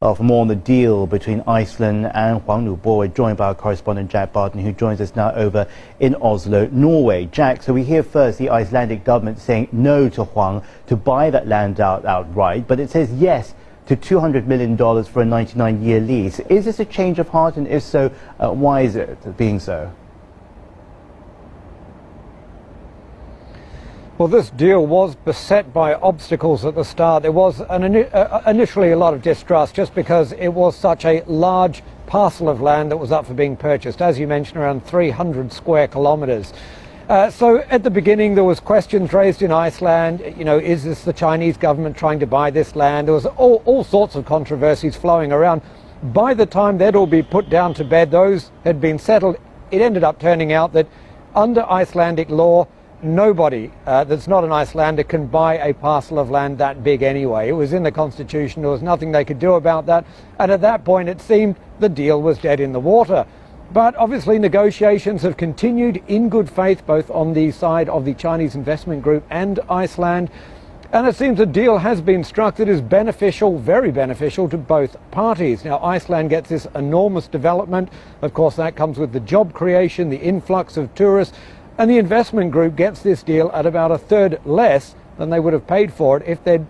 For more on the deal between Iceland and Huang Nu-Bo, we're joined by our correspondent Jack Barton, who joins us now over in Oslo, Norway. Jack, so we hear first the Icelandic government saying no to Huang to buy that land outright, but it says yes to $200 million for a 99-year lease. Is this a change of heart, and if so, why is it being so? Well, this deal was beset by obstacles at the start. There was initially a lot of distrust just because it was such a large parcel of land that was up for being purchased. As you mentioned, around 300 square kilometers. So at the beginning there was questions raised in Iceland, is this the Chinese government trying to buy this land? There was all sorts of controversies flowing around. By the time they'd all be put down to bed, those had been settled. It ended up turning out that under Icelandic law, nobody that's not an Icelander can buy a parcel of land that big anyway. It was in the constitution. There was nothing they could do about that. And at that point, it seemed the deal was dead in the water. But obviously, negotiations have continued in good faith, both on the side of the Chinese investment group and Iceland. And it seems a deal has been struck that is beneficial, very beneficial to both parties. Now, Iceland gets this enormous development. Of course, that comes with the job creation, the influx of tourists. And the investment group gets this deal at about a third less than they would have paid for it if they'd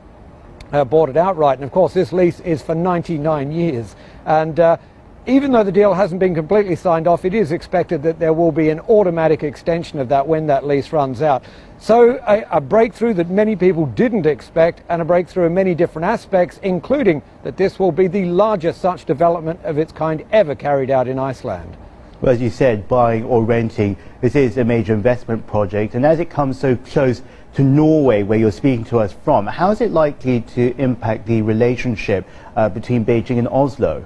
bought it outright. And of course, this lease is for 99 years. And even though the deal hasn't been completely signed off, it is expected that there will be an automatic extension of that when that lease runs out. So a breakthrough that many people didn't expect, and a breakthrough in many different aspects, including that this will be the largest such development of its kind ever carried out in Iceland. Well, as you said, buying or renting, this is a major investment project, and as it comes so close to Norway, where you're speaking to us from, how is it likely to impact the relationship between Beijing and Oslo?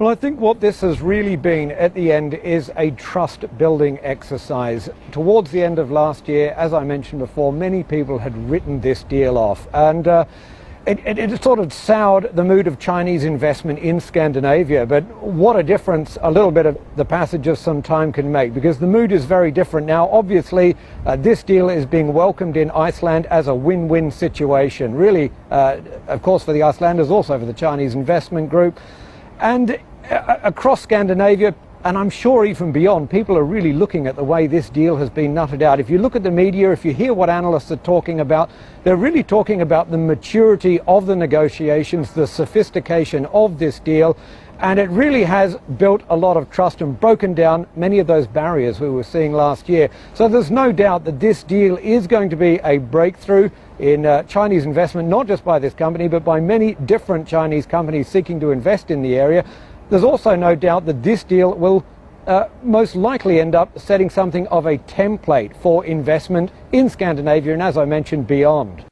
Well, I think what this has really been at the end is a trust-building exercise. Towards the end of last year, as I mentioned before, many people had written this deal off, and it sort of soured the mood of Chinese investment in Scandinavia. But what a difference a little bit of the passage of some time can make, because the mood is very different now. Obviously, this deal is being welcomed in Iceland as a win-win situation. Really, of course, for the Icelanders, also for the Chinese investment group. And across Scandinavia, and I'm sure even beyond, people are really looking at the way this deal has been nutted out. If you look at the media, if you hear what analysts are talking about, they're really talking about the maturity of the negotiations, the sophistication of this deal, and it really has built a lot of trust and broken down many of those barriers we were seeing last year. So there's no doubt that this deal is going to be a breakthrough in Chinese investment, not just by this company, but by many different Chinese companies seeking to invest in the area. There's also no doubt that this deal will most likely end up setting something of a template for investment in Scandinavia and, as I mentioned, beyond.